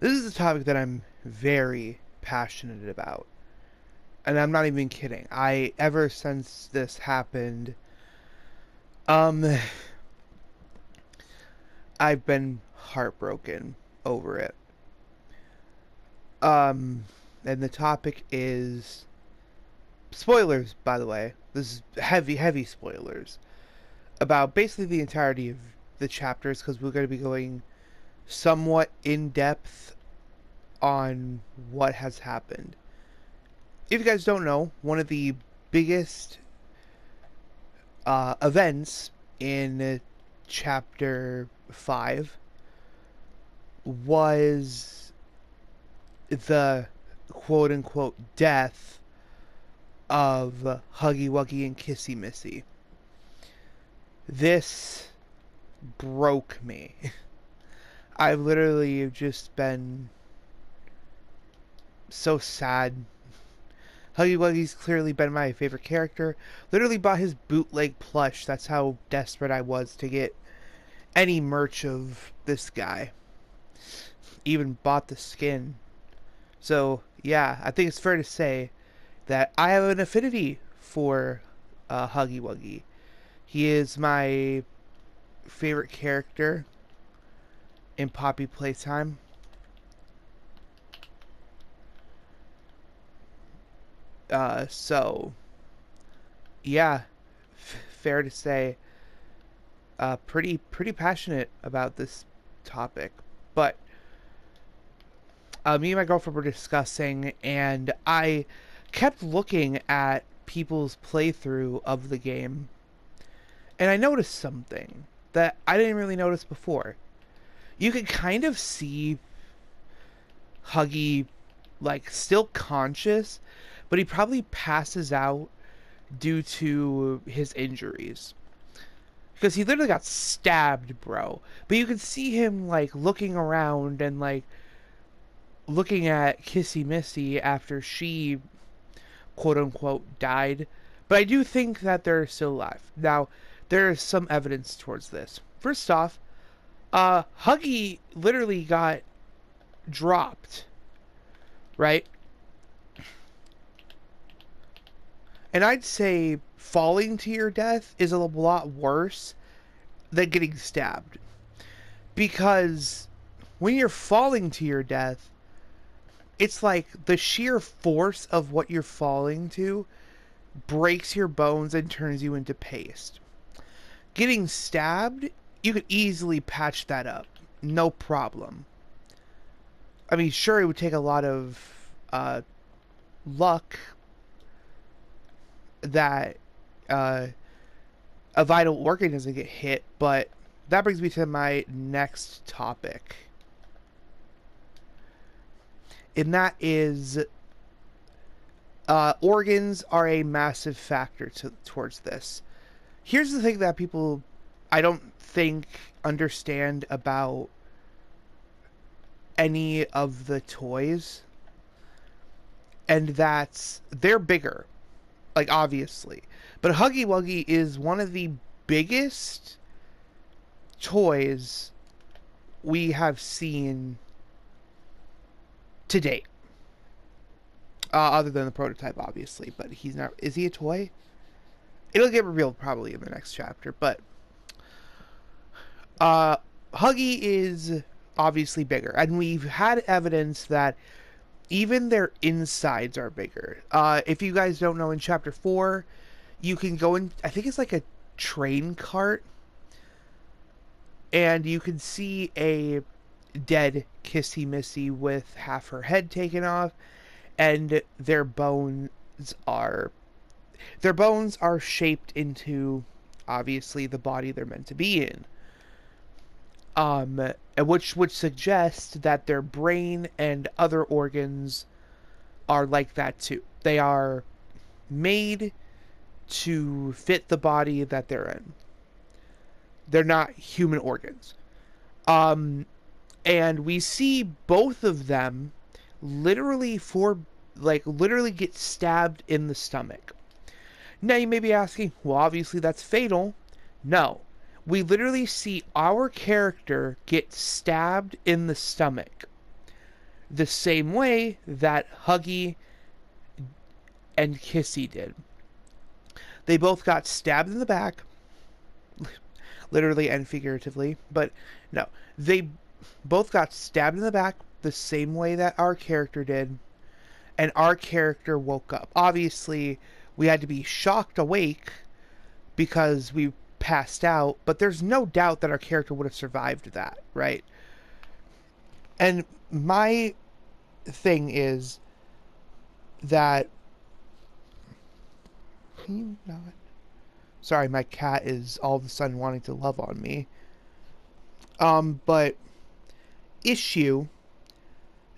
This is a topic that I'm very passionate about. And I'm not even kidding. Ever since this happened, um, I've been heartbroken over it. Um, and the topic is spoilers, by the way. This is heavy, heavy spoilers about basically the entirety of the chapters because we're going to be going somewhat in depth on what has happened. If you guys don't know, one of the biggest events in chapter 5 was the quote unquote death of Huggy Wuggy and Kissy Missy. This broke me. I've literally just been so sad. Huggy Wuggy's clearly been my favorite character. Literally bought his bootleg plush. That's how desperate I was to get any merch of this guy. Even bought the skin. So, yeah, I think it's fair to say that I have an affinity for Huggy Wuggy. He is my favorite character in Poppy Playtime. So, yeah, fair to say, pretty passionate about this topic. But me and my girlfriend were discussing, and I kept looking at people's playthrough of the game, and I noticed something that I didn't really notice before. You could kind of see Huggy, like, still conscious, but he probably passes out due to his injuries. Because he literally got stabbed, bro. But you can see him, like, looking around and, like, looking at Kissy Missy after she, quote unquote, died. But I do think that they're still alive. Now, there is some evidence towards this. First off, Huggy literally got dropped, right? And I'd say falling to your death is a lot worse than getting stabbed. Because when you're falling to your death, it's like the sheer force of what you're falling to breaks your bones and turns you into paste. Getting stabbed, you could easily patch that up. No problem. I mean, sure, it would take a lot of luck that a vital organ doesn't get hit, but that brings me to my next topic. And that is organs are a massive factor towards this. Here's the thing that people, I don't think, understand about any of the toys, and that's they're bigger. Like, obviously. But Huggy Wuggy is one of the biggest toys we have seen to date. Other than the prototype, obviously. But he's not... Is he a toy? It'll get revealed probably in the next chapter. But Huggy is obviously bigger. And we've had evidence that even their insides are bigger. If you guys don't know, in Chapter 4, you can go in... I think it's like a train cart. And you can see a dead Kissy Missy with half her head taken off. And their bones are shaped into, obviously, the body they're meant to be in. Which would suggest that their brain and other organs are like that too. They are made to fit the body that they're in. They're not human organs. And we see both of them literally get stabbed in the stomach. Now you may be asking, well, obviously that's fatal. No. We literally see our character get stabbed in the stomach. the same way that Huggy and Kissy did. They both got stabbed in the back, literally and figuratively, but no, they both got stabbed in the back the same way that our character did, and our character woke up. Obviously, we had to be shocked awake because we passed out, but there's no doubt that our character would have survived that, right? And my thing is that... Can you not? Sorry, my cat is all of a sudden wanting to love on me. But issue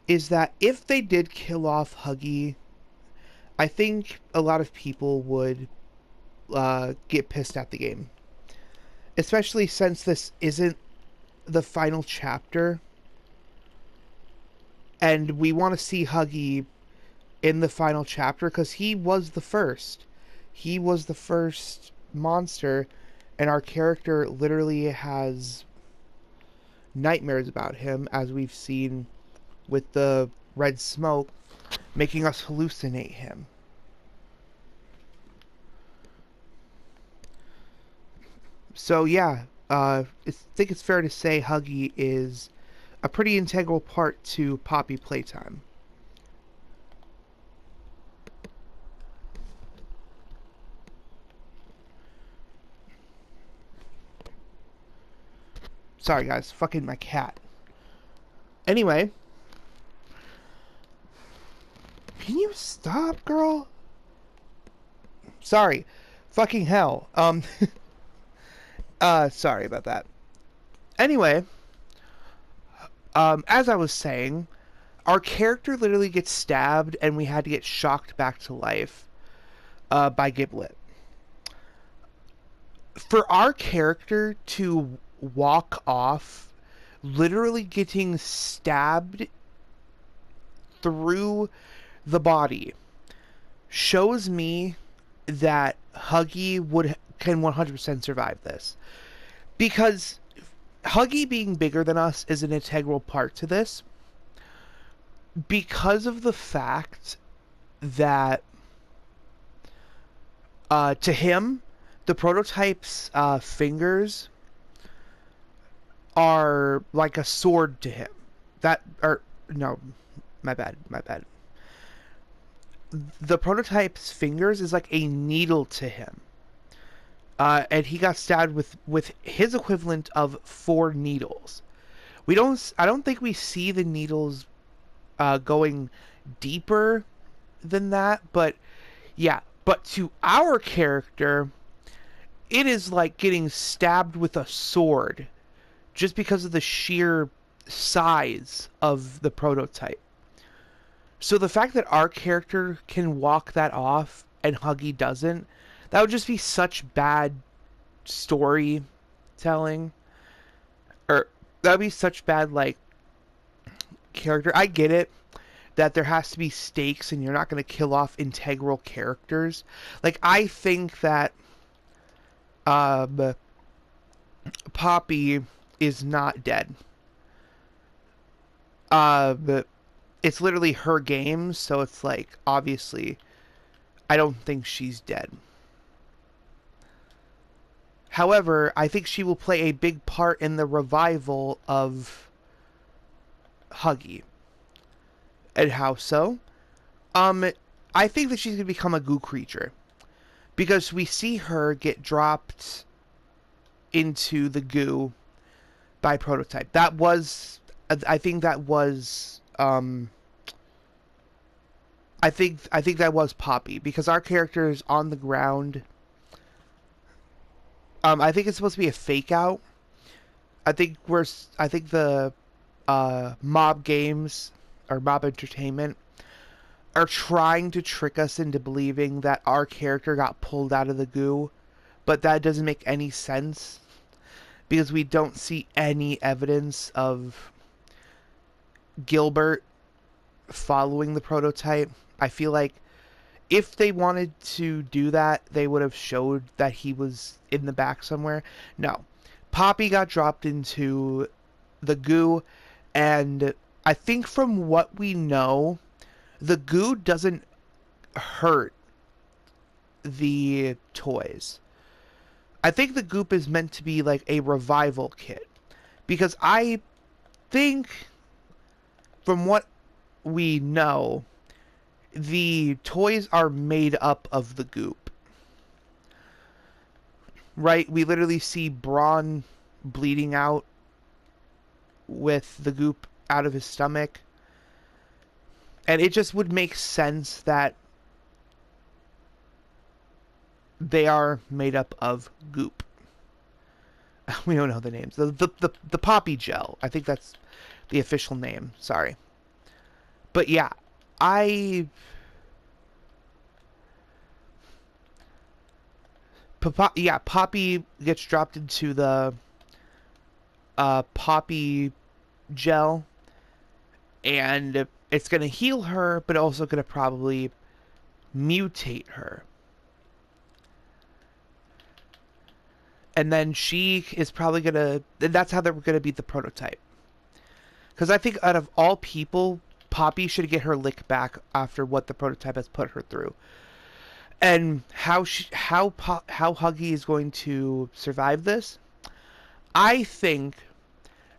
is that if they did kill off Huggy, I think a lot of people would get pissed at the game. Especially since this isn't the final chapter. And we want to see Huggy in the final chapter because he was the first. He was the first monster, and our character literally has nightmares about him, as we've seen with the red smoke making us hallucinate him. So yeah, I think it's fair to say Huggy is a pretty integral part to Poppy playtime. Sorry guys, fucking my cat. Anyway, can you stop, girl? Sorry. Fucking hell. Sorry about that. Anyway, as I was saying, our character literally gets stabbed and we had to get shocked back to life by Giblet. For our character to walk off, literally getting stabbed through the body, shows me that Huggy can 100% survive this. Because Huggy being bigger than us is an integral part to this. Because of the fact that to him, the prototype's fingers are like a sword to him. No, my bad. The prototype's fingers is like a needle to him. And he got stabbed with his equivalent of 4 needles. I don't think we see the needles going deeper than that, but yeah. But to our character, it is like getting stabbed with a sword, just because of the sheer size of the prototype. So the fact that our character can walk that off and Huggy doesn't, that would just be such bad storytelling. Or that would be such bad, like, character. I get it that there has to be stakes and you're not going to kill off integral characters. Like, I think that Poppy is not dead. But it's literally her game, so it's like, obviously, I don't think she's dead. However, I think she will play a big part in the revival of Huggy. And how so? I think that she's going to become a goo creature. Because we see her get dropped into the goo by Prototype. That was... I think that was... I think that was Poppy. Because our character is on the ground. I think it's supposed to be a fake out. I think the mob games or mob entertainment are trying to trick us into believing that our character got pulled out of the goo, but that doesn't make any sense because we don't see any evidence of Gilbert following the Prototype. I feel like if they wanted to do that, they would have showed that he was in the back somewhere. No. Poppy got dropped into the goo, and I think from what we know, the goo doesn't hurt the toys. I think the goop is meant to be like a revival kit. Because I think, from what we know, the toys are made up of the goop. Right? We literally see Braun bleeding out with the goop out of his stomach. And it just would make sense that they are made up of goop. We don't know the names. The poppy gel. I think that's the official name. Sorry. But yeah, Poppy gets dropped into the poppy gel, and it's going to heal her, but also going to probably mutate her. And then she is probably going to... That's how they're going to beat the prototype. Because I think out of all people, Poppy should get her lick back after what the prototype has put her through. And how Huggy is going to survive this? I think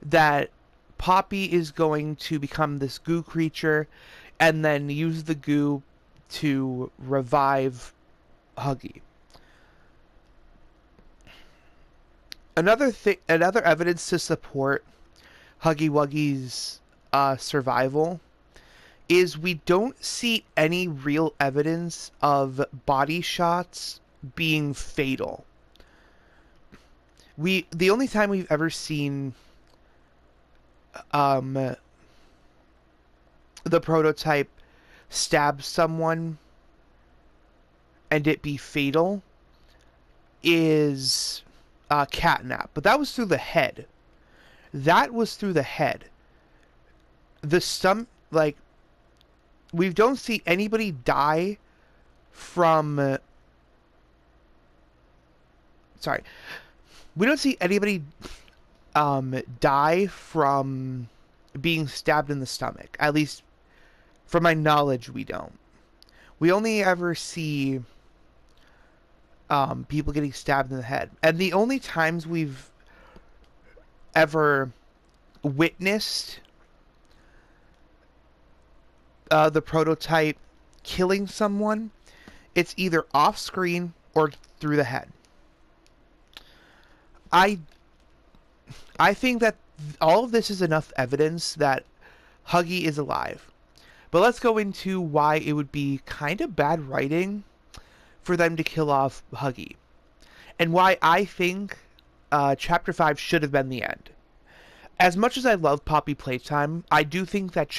that Poppy is going to become this goo creature and then use the goo to revive Huggy. Another evidence to support Huggy Wuggy's survival is we don't see any real evidence of body shots being fatal. The only time we've ever seen the prototype stab someone and it be fatal is Catnap, but that was through the head. That was through the head. The we don't see anybody die from... sorry. We don't see anybody die from being stabbed in the stomach. At least, from my knowledge, we don't. We only ever see people getting stabbed in the head. And the only times we've ever witnessed the prototype killing someone, it's either off screen or through the head. I think that all of this is enough evidence that Huggy is alive. But let's go into why it would be kind of bad writing for them to kill off Huggy. And why I think Chapter 5 should have been the end. As much as I love Poppy Playtime, I do think that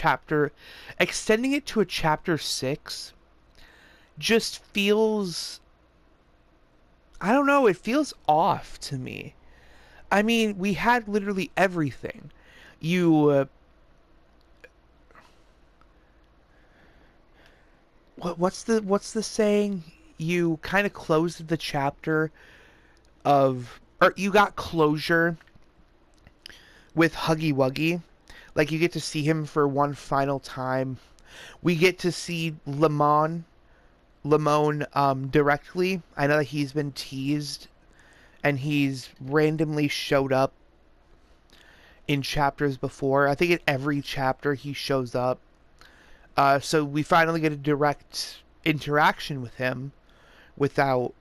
extending it to a Chapter 6 just feels... I don't know, it feels off to me. I mean, we had literally everything. What's the saying? You kind of closed the chapter or you got closure with Huggy Wuggy. Like, you get to see him for one final time. We get to see Lamone directly. I know that he's been teased and he's randomly showed up in chapters before. I think in every chapter he shows up. So we finally get a direct interaction with him without,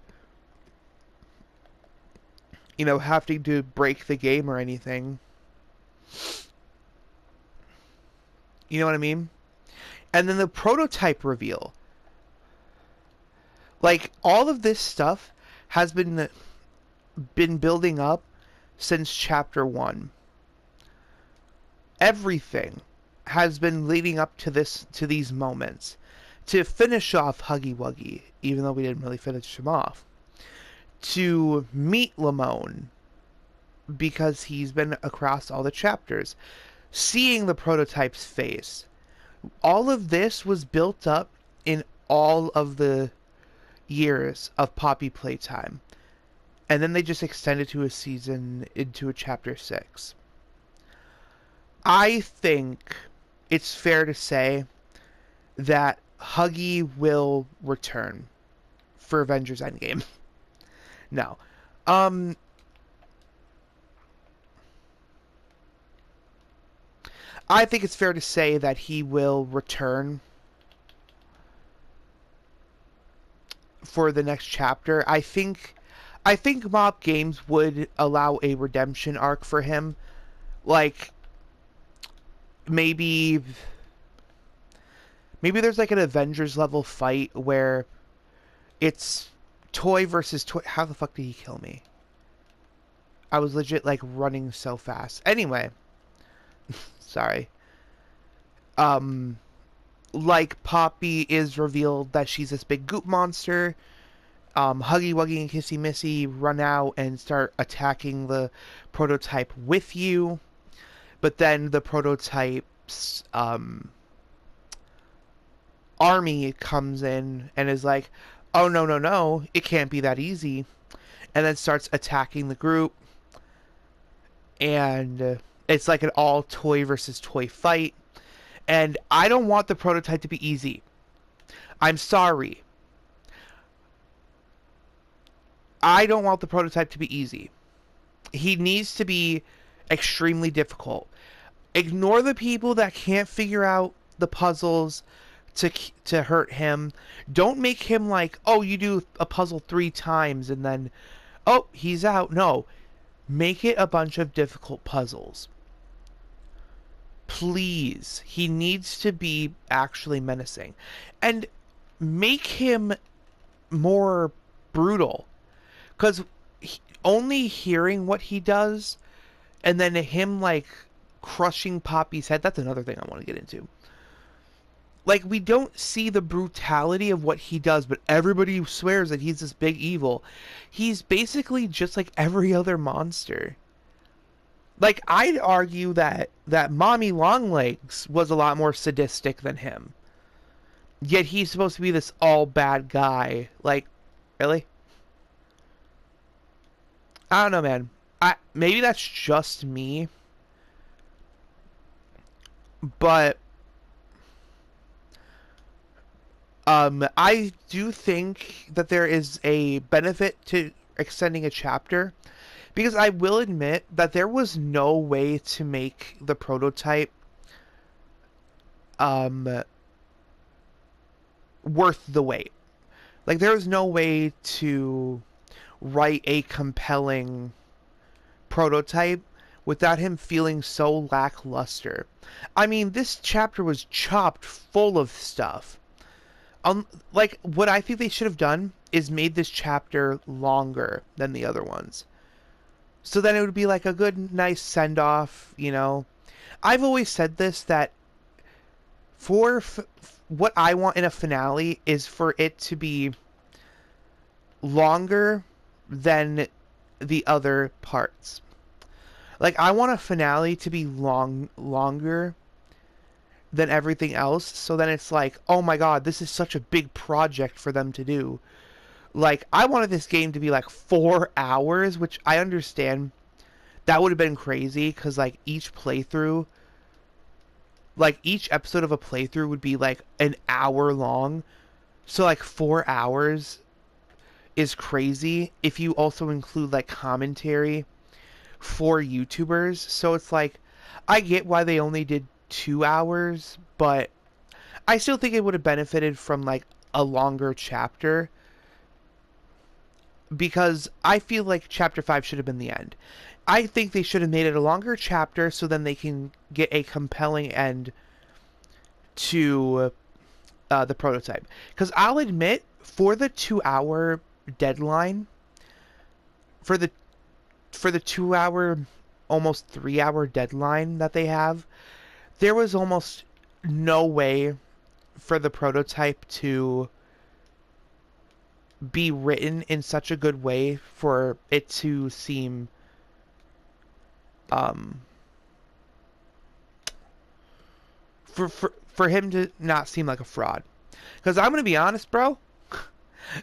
having to break the game or anything. You know what I mean? And then the prototype reveal. Like, all of this stuff has been building up since Chapter 1. Everything has been leading up to these moments. To finish off Huggy Wuggy, even though we didn't really finish him off. To meet Lamone, because he's been across all the chapters. Seeing the prototype's face. All of this was built up in all of the years of Poppy Playtime. And then they just extended to a season into a Chapter 6. I think it's fair to say that Huggy will return for Avengers Endgame. No. Um, I think it's fair to say that he will return for the next chapter. I think Mob Games would allow a redemption arc for him. Like maybe there's like an Avengers level fight where it's toy versus toy. How the fuck did he kill me? I was legit like running so fast. Anyway, sorry. Um like Poppy is revealed that she's this big goop monster. Huggy Wuggy and Kissy Missy run out and start attacking the prototype with you. But then the prototype's army comes in and is like, oh, no, no, no, it can't be that easy. And then starts attacking the group. And it's like an all toy versus toy fight. And I don't want the prototype to be easy. I'm sorry. I don't want the prototype to be easy. He needs to be extremely difficult. Ignore the people that can't figure out the puzzles to hurt him. Don't make him like, oh, you do a puzzle 3 times and then, oh, he's out. No. Make it a bunch of difficult puzzles. Please. He needs to be actually menacing. And make him more brutal. Because only hearing what he does and then him like crushing Poppy's head, that's another thing I want to get into. Like, we don't see the brutality of what he does, but everybody swears that he's this big evil. He's basically just like every other monster. Like, I'd argue that Mommy Longlegs was a lot more sadistic than him. Yet he's supposed to be this all bad guy. Like, really? I don't know, man. Maybe that's just me. But I do think that there is a benefit to extending a chapter, because I will admit that there was no way to make the prototype worth the wait. Like, there was no way to write a compelling prototype without him feeling so lackluster. I mean, this chapter was chopped full of stuff. Like, what I think they should have done is made this chapter longer than the other ones. So then it would be like a good, nice send-off, you know? I've always said this, that for what I want in a finale is for it to be longer than the other parts. Like, I want a finale to be longer than everything else, so then it's like, oh my god, this is such a big project for them to do. Like, I wanted this game to be like 4 hours, which I understand that would have been crazy, because like each playthrough, like each episode of a playthrough would be like an hour long. So like 4 hours is crazy if you also include like commentary for YouTubers. So it's like, I get why they only did 2 hours, but I still think it would have benefited from like a longer chapter, because I feel like chapter 5 should have been the end. I think they should have made it a longer chapter so then they can get a compelling end to the prototype. Because I'll admit, for the 2-hour deadline, for the 2-hour, almost 3-hour deadline that they have, there was almost no way for the prototype to be written in such a good way for it to seem for him to not seem like a fraud. Because I'm gonna be honest, bro,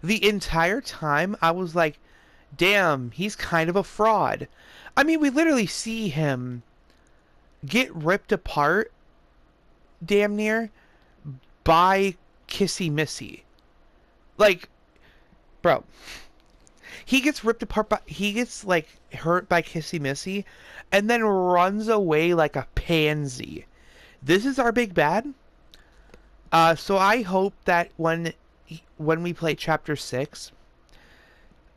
the entire time I was like, damn, he's kind of a fraud. I mean, we literally see him get ripped apart damn near, by Kissy Missy. Like, bro, he gets ripped apart by, he gets like hurt by Kissy Missy, and then runs away like a pansy. This is our big bad. So I hope that when we play chapter 6,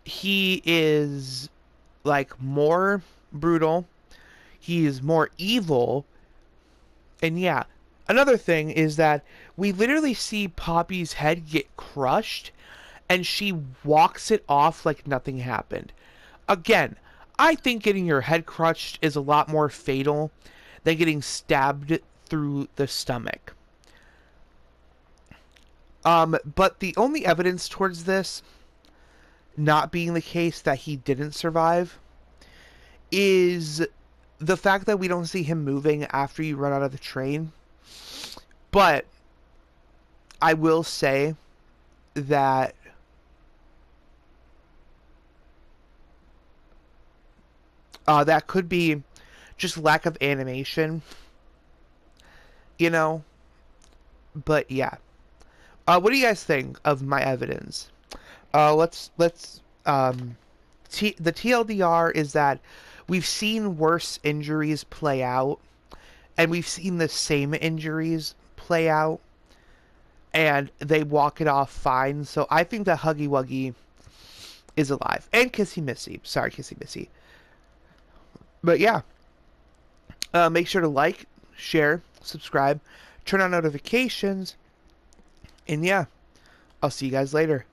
he is like more brutal, he is more evil, and yeah. Another thing is that we literally see Poppy's head get crushed and she walks it off like nothing happened. Again, I think getting your head crushed is a lot more fatal than getting stabbed through the stomach. But the only evidence towards this not being the case that he didn't survive is the fact that we don't see him moving after you run out of the train. But I will say that that could be just lack of animation, you know? But yeah. What do you guys think of my evidence? The TLDR is that we've seen worse injuries play out, and we've seen the same injuries play out, and they walk it off fine. So I think that Huggy Wuggy is alive. And Kissy Missy. Sorry, Kissy Missy. But yeah. Make sure to like, share, subscribe, turn on notifications, and yeah, I'll see you guys later.